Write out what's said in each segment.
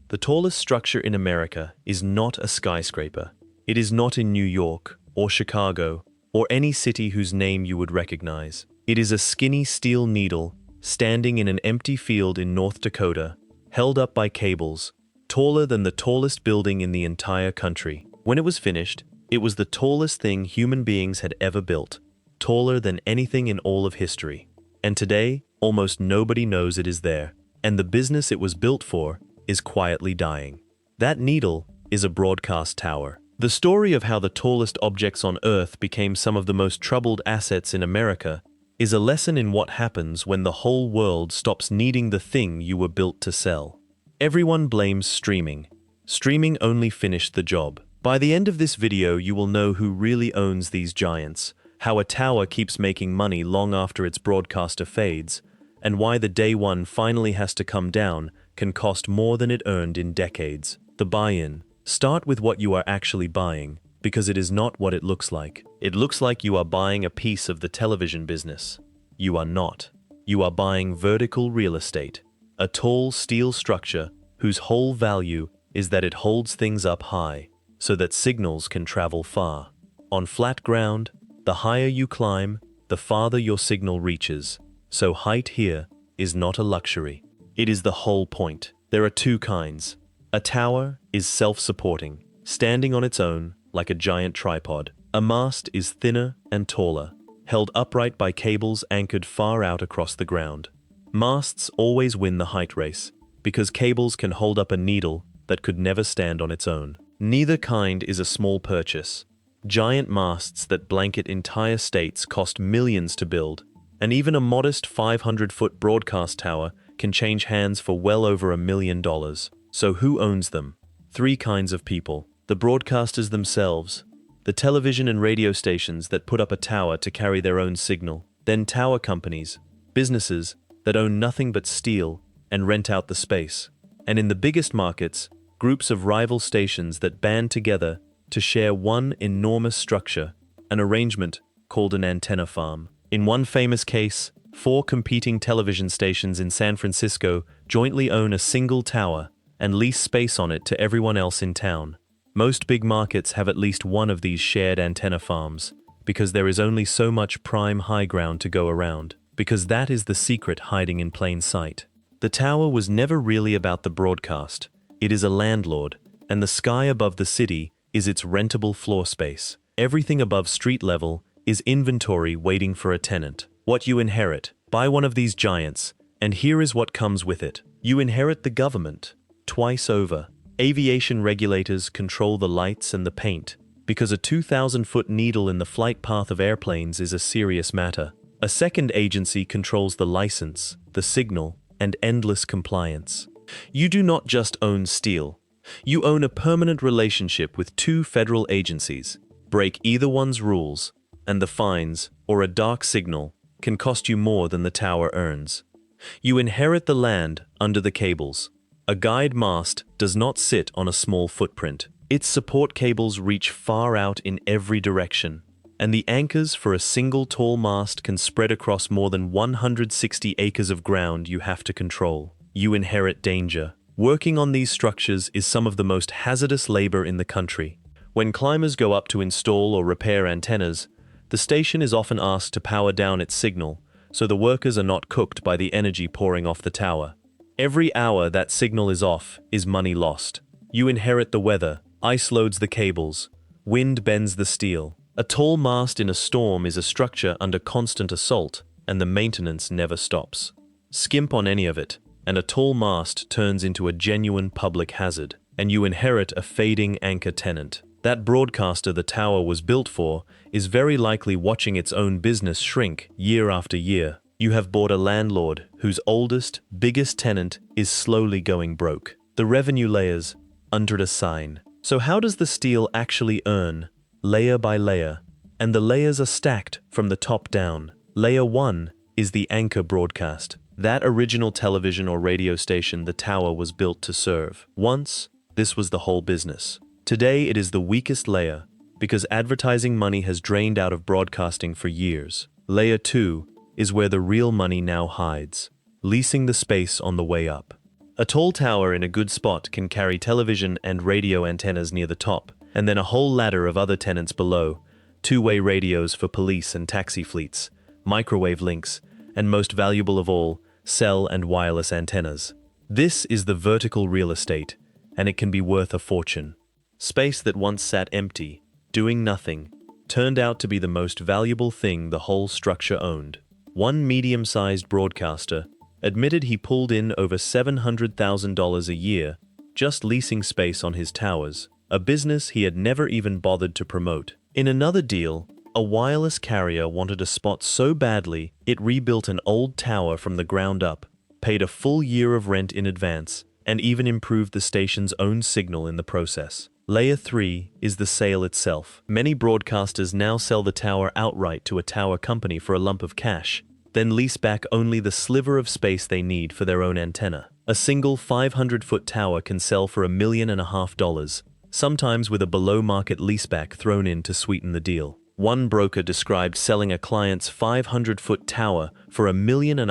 The tallest structure in America is not a skyscraper. It is not in New York or Chicago or any city whose name you would recognize. It is a skinny steel needle standing in an empty field in North Dakota, held up by cables, taller than the tallest building in the entire country. When it was finished, it was the tallest thing human beings had ever built, taller than anything in all of history. And today, almost nobody knows it is there, and the business it was built for is quietly dying. That needle is a broadcast tower. The story of how the tallest objects on Earth became some of the most troubled assets in America is a lesson in what happens when the whole world stops needing the thing you were built to sell. Everyone blames streaming. Streaming only finished the job. By the end of this video, you will know who really owns these giants, how a tower keeps making money long after its broadcaster fades, and why the day one finally has to come down can cost more than it earned in decades. The buy-in. Start with what you are actually buying, because it is not what it looks like. It looks like you are buying a piece of the television business. You are not. You are buying vertical real estate, a tall steel structure whose whole value is that it holds things up high, so that signals can travel far. On flat ground, the higher you climb, the farther your signal reaches. So height here is not a luxury. It is the whole point. There are two kinds. A tower is self-supporting, standing on its own like a giant tripod. A mast is thinner and taller, held upright by cables anchored far out across the ground. Masts always win the height race, because cables can hold up a needle that could never stand on its own. Neither kind is a small purchase. Giant masts that blanket entire states cost millions to build, and even a modest 500-foot broadcast tower can change hands for well over $1 million. So who owns them? Three kinds of people. The broadcasters themselves, the television and radio stations that put up a tower to carry their own signal, then tower companies, businesses that own nothing but steel and rent out the space, and in the biggest markets, groups of rival stations that band together to share one enormous structure, an arrangement called an antenna farm. In one famous case, 4 competing television stations in San Francisco jointly own a single tower and lease space on it to everyone else in town. Most big markets have at least one of these shared antenna farms, because there is only so much prime high ground to go around, because that is the secret hiding in plain sight. The tower was never really about the broadcast. It is a landlord, and the sky above the city is its rentable floor space. Everything above street level is inventory waiting for a tenant. What you inherit: buy one of these giants, and here is what comes with it. You inherit the government. Twice over. Aviation regulators control the lights and the paint, because a 2,000-foot needle in the flight path of airplanes is a serious matter. A second agency controls the license, the signal, and endless compliance. You do not just own steel. You own a permanent relationship with 2 federal agencies. Break either one's rules, and the fines, or a dark signal, can cost you more than the tower earns. You inherit the land under the cables. A guide mast does not sit on a small footprint. Its support cables reach far out in every direction, and the anchors for a single tall mast can spread across more than 160 acres of ground you have to control. You inherit danger. Working on these structures is some of the most hazardous labor in the country. When climbers go up to install or repair antennas, the station is often asked to power down its signal, so the workers are not cooked by the energy pouring off the tower. Every hour that signal is off is money lost. You inherit the weather. Ice loads the cables. Wind bends the steel. A tall mast in a storm is a structure under constant assault, and the maintenance never stops. Skimp on any of it, and a tall mast turns into a genuine public hazard, and you inherit a fading anchor tenant. That broadcaster the tower was built for is very likely watching its own business shrink year after year. You have bought a landlord whose oldest, biggest tenant is slowly going broke. The revenue layers under a sign. So how does the steel actually earn? Layer by layer. And the layers are stacked from the top down. Layer 1 is the anchor broadcast. That original television or radio station the tower was built to serve. Once, this was the whole business. Today it is the weakest layer, because advertising money has drained out of broadcasting for years. Layer 2 is where the real money now hides, leasing the space on the way up. A tall tower in a good spot can carry television and radio antennas near the top, and then a whole ladder of other tenants below, two-way radios for police and taxi fleets, microwave links, and most valuable of all, cell and wireless antennas. This is the vertical real estate, and it can be worth a fortune. Space that once sat empty, doing nothing, turned out to be the most valuable thing the whole structure owned. One medium-sized broadcaster admitted he pulled in over $700,000 a year just leasing space on his towers, a business he had never even bothered to promote. In another deal, a wireless carrier wanted a spot so badly it rebuilt an old tower from the ground up, paid a full year of rent in advance, and even improved the station's own signal in the process. Layer 3 is the sale itself. Many broadcasters now sell the tower outright to a tower company for a lump of cash, then lease back only the sliver of space they need for their own antenna. A single 500-foot tower can sell for $1.5 million, sometimes with a below-market leaseback thrown in to sweeten the deal. One broker described selling a client's 500-foot tower for $1.5 million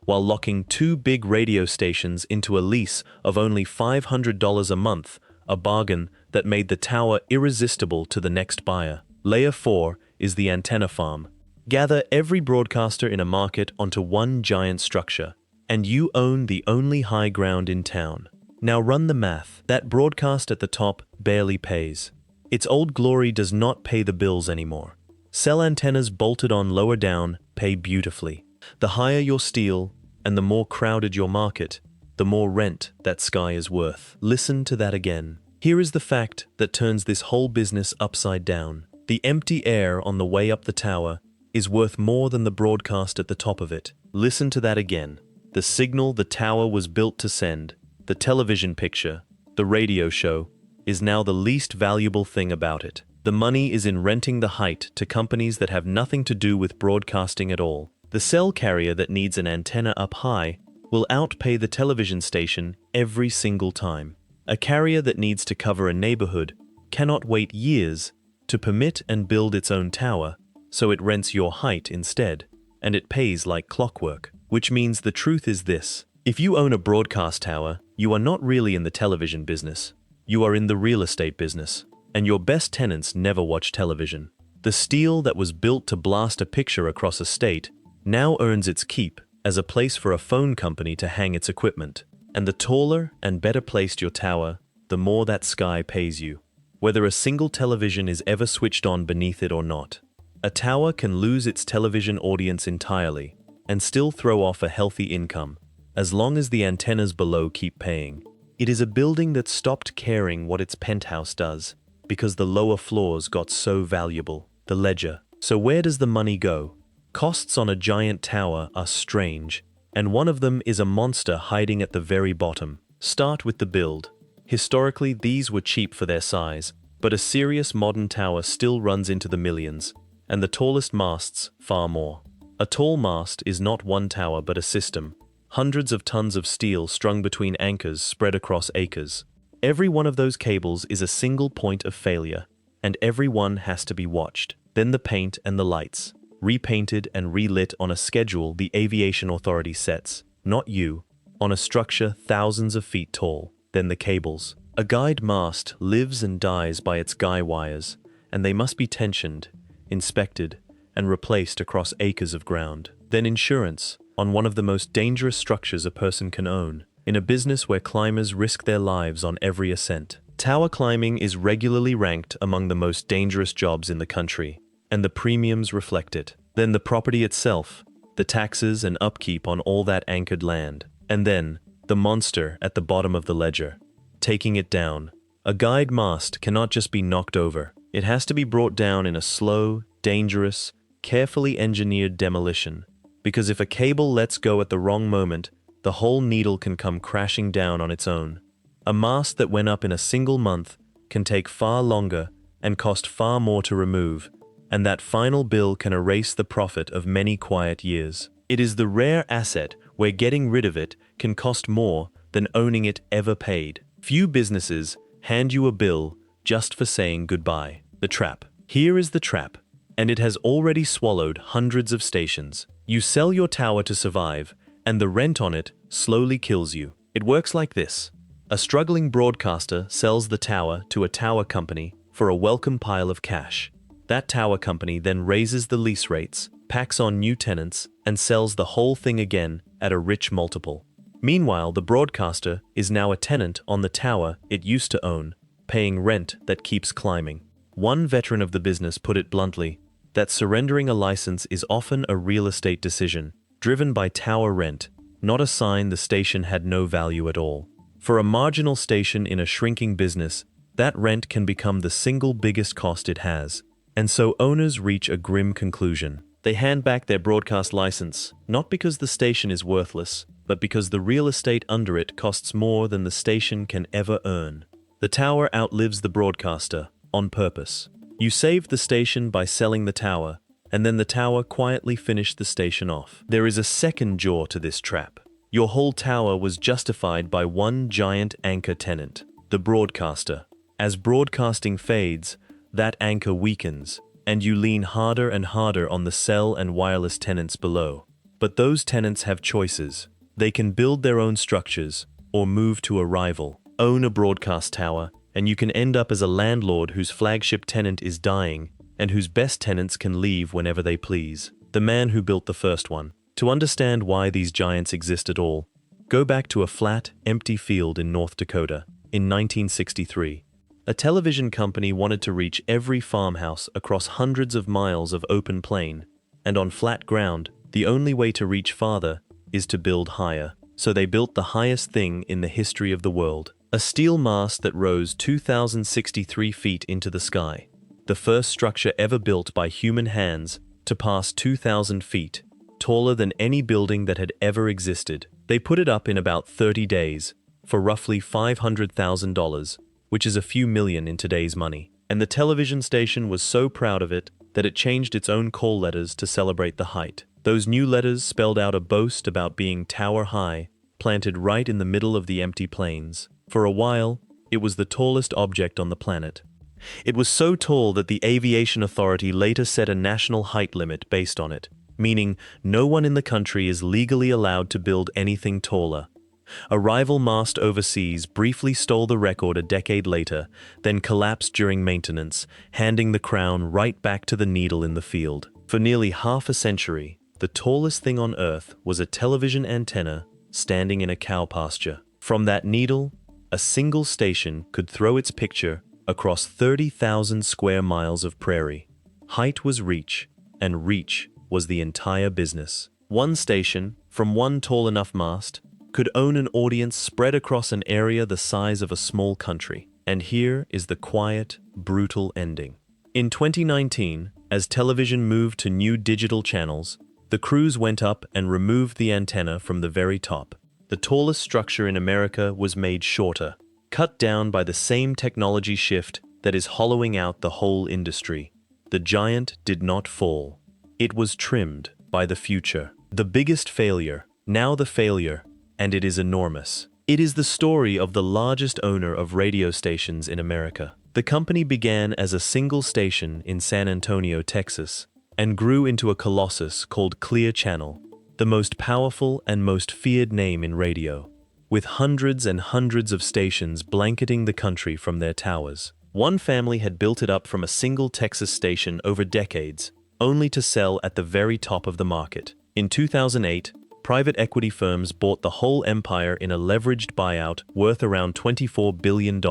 while locking 2 big radio stations into a lease of only $500 a month, a bargain that made the tower irresistible to the next buyer. Layer 4 is the antenna farm. Gather every broadcaster in a market onto one giant structure, and you own the only high ground in town. Now run the math. That broadcast at the top barely pays. Its old glory does not pay the bills anymore. Cell antennas bolted on lower down pay beautifully. The higher your steel and the more crowded your market, the more rent that sky is worth. Listen to that again. Here is the fact that turns this whole business upside down. The empty air on the way up the tower is worth more than the broadcast at the top of it. Listen to that again. The signal the tower was built to send, the television picture, the radio show, is now the least valuable thing about it. The money is in renting the height to companies that have nothing to do with broadcasting at all. The cell carrier that needs an antenna up high will outpay the television station every single time. A carrier that needs to cover a neighborhood cannot wait years to permit and build its own tower, so it rents your height instead, and it pays like clockwork. Which means the truth is this: if you own a broadcast tower, you are not really in the television business. You are in the real estate business, and your best tenants never watch television. The steel that was built to blast a picture across a state now earns its keep as a place for a phone company to hang its equipment. And the taller and better placed your tower, the more that sky pays you, whether a single television is ever switched on beneath it or not. A tower can lose its television audience entirely and still throw off a healthy income, as long as the antennas below keep paying. It is a building that stopped caring what its penthouse does, because the lower floors got so valuable. The ledger. So where does the money go? Costs on a giant tower are strange, and one of them is a monster hiding at the very bottom. Start with the build. Historically, these were cheap for their size, but a serious modern tower still runs into the millions, and the tallest masts far more. A tall mast is not one tower but a system. Hundreds of tons of steel strung between anchors spread across acres. Every one of those cables is a single point of failure, and every one has to be watched. Then the paint and the lights, repainted and relit on a schedule the aviation authority sets, not you, on a structure thousands of feet tall. Then the cables. A guide mast lives and dies by its guy wires, and they must be tensioned, inspected, and replaced across acres of ground. Then insurance, on one of the most dangerous structures a person can own, in a business where climbers risk their lives on every ascent. Tower climbing is regularly ranked among the most dangerous jobs in the country, and the premiums reflect it. Then the property itself, the taxes and upkeep on all that anchored land. And then, the monster at the bottom of the ledger, taking it down. A guide mast cannot just be knocked over. It has to be brought down in a slow, dangerous, carefully engineered demolition. Because if a cable lets go at the wrong moment, the whole needle can come crashing down on its own. A mast that went up in a single month can take far longer and cost far more to remove, and that final bill can erase the profit of many quiet years. It is the rare asset where getting rid of it can cost more than owning it ever paid. Few businesses hand you a bill just for saying goodbye. The trap. Here is the trap, and it has already swallowed hundreds of stations. You sell your tower to survive, and the rent on it slowly kills you. It works like this. A struggling broadcaster sells the tower to a tower company for a welcome pile of cash. That tower company then raises the lease rates, packs on new tenants, and sells the whole thing again at a rich multiple. Meanwhile, the broadcaster is now a tenant on the tower it used to own, paying rent that keeps climbing. One veteran of the business put it bluntly, that surrendering a license is often a real estate decision, driven by tower rent, not a sign the station had no value at all. For a marginal station in a shrinking business, that rent can become the single biggest cost it has. And so owners reach a grim conclusion. They hand back their broadcast license, not because the station is worthless, but because the real estate under it costs more than the station can ever earn. The tower outlives the broadcaster, on purpose. You saved the station by selling the tower, and then the tower quietly finished the station off. There is a second jaw to this trap. Your whole tower was justified by one giant anchor tenant, the broadcaster. As broadcasting fades, that anchor weakens, and you lean harder and harder on the cell and wireless tenants below. But those tenants have choices. They can build their own structures, or move to a rival. Own a broadcast tower, and you can end up as a landlord whose flagship tenant is dying, and whose best tenants can leave whenever they please. The man who built the first one. To understand why these giants exist at all, go back to a flat, empty field in North Dakota in 1963. A television company wanted to reach every farmhouse across hundreds of miles of open plain, and on flat ground, the only way to reach farther is to build higher. So they built the highest thing in the history of the world, a steel mast that rose 2,063 feet into the sky, the first structure ever built by human hands to pass 2,000 feet, taller than any building that had ever existed. They put it up in about 30 days, for roughly $500,000, which is a few million in today's money. And the television station was so proud of it that it changed its own call letters to celebrate the height. Those new letters spelled out a boast about being tower high, planted right in the middle of the empty plains. For a while, it was the tallest object on the planet. It was so tall that the Aviation Authority later set a national height limit based on it, meaning no one in the country is legally allowed to build anything taller. A rival mast overseas briefly stole the record a decade later, then collapsed during maintenance, handing the crown right back to the needle in the field. For nearly half a century, the tallest thing on Earth was a television antenna standing in a cow pasture. From that needle, a single station could throw its picture across 30,000 square miles of prairie. Height was reach, and reach was the entire business. One station, from one tall enough mast, could own an audience spread across an area the size of a small country. And here is the quiet, brutal ending. In 2019, as television moved to new digital channels, the crews went up and removed the antenna from the very top. The tallest structure in America was made shorter, cut down by the same technology shift that is hollowing out the whole industry. The giant did not fall. It was trimmed by the future. The biggest failure, now the failure, and it is enormous. It is the story of the largest owner of radio stations in America. The company began as a single station in San Antonio, Texas, and grew into a colossus called Clear Channel, the most powerful and most feared name in radio, with hundreds and hundreds of stations blanketing the country from their towers. One family had built it up from a single Texas station over decades, only to sell at the very top of the market. In 2008, private equity firms bought the whole empire in a leveraged buyout worth around $24 billion,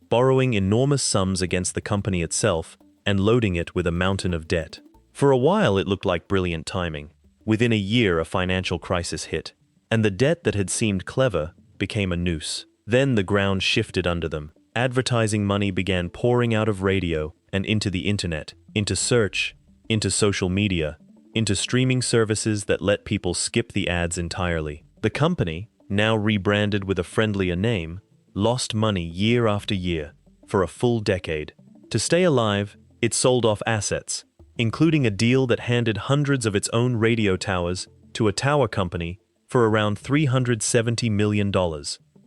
borrowing enormous sums against the company itself and loading it with a mountain of debt. For a while, it looked like brilliant timing. Within a year, a financial crisis hit, and the debt that had seemed clever became a noose. Then the ground shifted under them. Advertising money began pouring out of radio and into the internet, into search, into social media, into streaming services that let people skip the ads entirely. The company, now rebranded with a friendlier name, lost money year after year for a full decade. To stay alive, it sold off assets, including a deal that handed hundreds of its own radio towers to a tower company for around $370 million,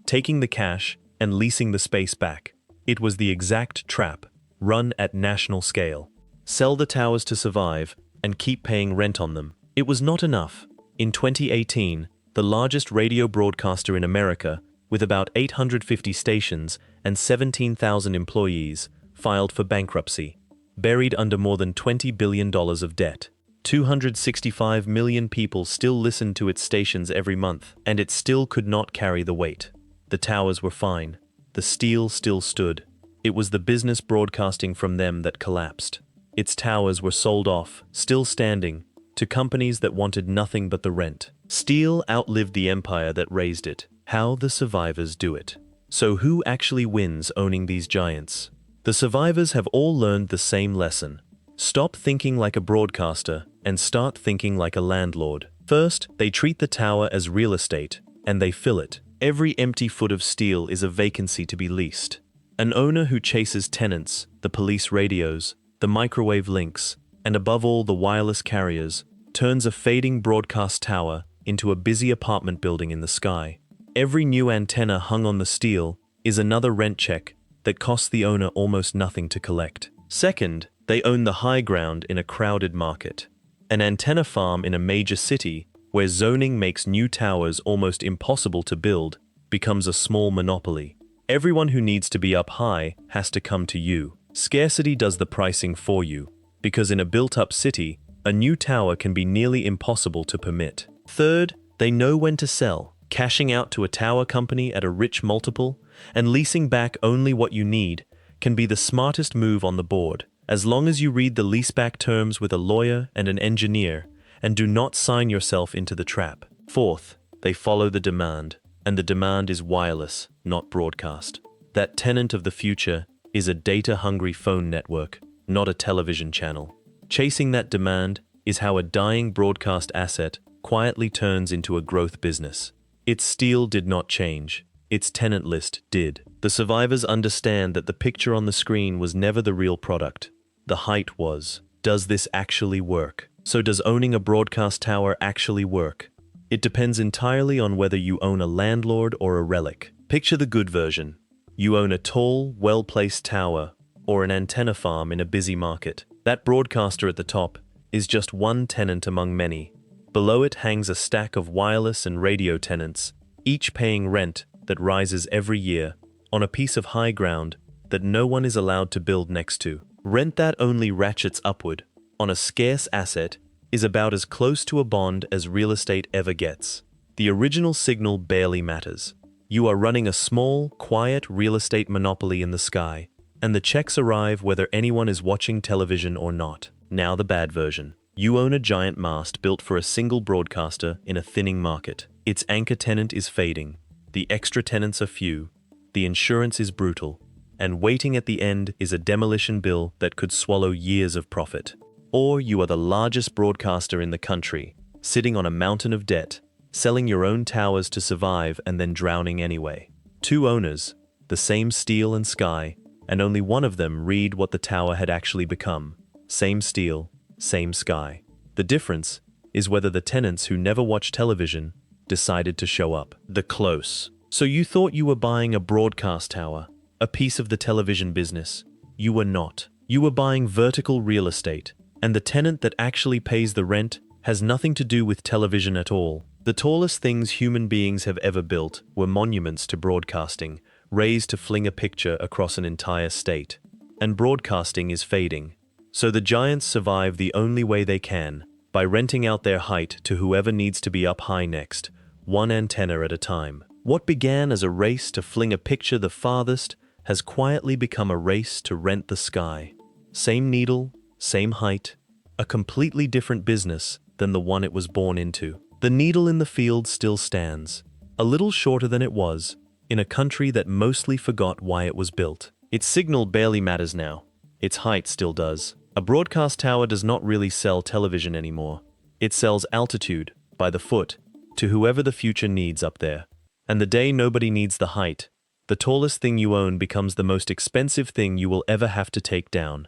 taking the cash and leasing the space back. It was the exact trap, run at national scale. Sell the towers to survive and keep paying rent on them. It was not enough. In 2018, the largest radio broadcaster in America, with about 850 stations and 17,000 employees, filed for bankruptcy, buried under more than $20 billion of debt. 265 million people still listened to its stations every month, and it still could not carry the weight. The towers were fine. The steel still stood. It was the business broadcasting from them that collapsed. Its towers were sold off, still standing, to companies that wanted nothing but the rent. Steel outlived the empire that raised it. How the survivors do it. So who actually wins owning these giants? The survivors have all learned the same lesson. Stop thinking like a broadcaster and start thinking like a landlord. First, they treat the tower as real estate, and they fill it. Every empty foot of steel is a vacancy to be leased. An owner who chases tenants, the police radios, the microwave links, and above all the wireless carriers, turns a fading broadcast tower into a busy apartment building in the sky. Every new antenna hung on the steel is another rent check that costs the owner almost nothing to collect. Second, they own the high ground in a crowded market. An antenna farm in a major city, where zoning makes new towers almost impossible to build, becomes a small monopoly. Everyone who needs to be up high has to come to you. Scarcity does the pricing for you, because in a built-up city, a new tower can be nearly impossible to permit. Third, they know when to sell. Cashing out to a tower company at a rich multiple and leasing back only what you need can be the smartest move on the board, as long as you read the leaseback terms with a lawyer and an engineer and do not sign yourself into the trap. Fourth, they follow the demand, and the demand is wireless, not broadcast. That tenant of the future is a data-hungry phone network, not a television channel. Chasing that demand is how a dying broadcast asset quietly turns into a growth business. Its steel did not change. Its tenant list did. The survivors understand that the picture on the screen was never the real product. The height was. Does this actually work? So does owning a broadcast tower actually work? It depends entirely on whether you own a landlord or a relic. Picture the good version. You own a tall, well-placed tower or an antenna farm in a busy market. That broadcaster at the top is just one tenant among many. Below it hangs a stack of wireless and radio tenants, each paying rent that rises every year on a piece of high ground that no one is allowed to build next to. Rent that only ratchets upward on a scarce asset is about as close to a bond as real estate ever gets. The original signal barely matters. You are running a small, quiet real estate monopoly in the sky, and the checks arrive whether anyone is watching television or not. Now the bad version. You own a giant mast built for a single broadcaster in a thinning market. Its anchor tenant is fading. The extra tenants are few. The insurance is brutal. And waiting at the end is a demolition bill that could swallow years of profit. Or you are the largest broadcaster in the country, sitting on a mountain of debt, selling your own towers to survive and then drowning anyway. Two owners, the same steel and sky, and only one of them read what the tower had actually become. Same steel, same sky. The difference is whether the tenants who never watch television decided to show up. The close. So you thought you were buying a broadcast tower, a piece of the television business. You were not. You were buying vertical real estate, and the tenant that actually pays the rent has nothing to do with television at all. The tallest things human beings have ever built were monuments to broadcasting, raised to fling a picture across an entire state. And broadcasting is fading. So the giants survive the only way they can, by renting out their height to whoever needs to be up high next, one antenna at a time. What began as a race to fling a picture the farthest has quietly become a race to rent the sky. Same needle, same height, a completely different business than the one it was born into. The needle in the field still stands, a little shorter than it was, in a country that mostly forgot why it was built. Its signal barely matters now. Its height still does. A broadcast tower does not really sell television anymore. It sells altitude, by the foot, to whoever the future needs up there. And the day nobody needs the height, the tallest thing you own becomes the most expensive thing you will ever have to take down.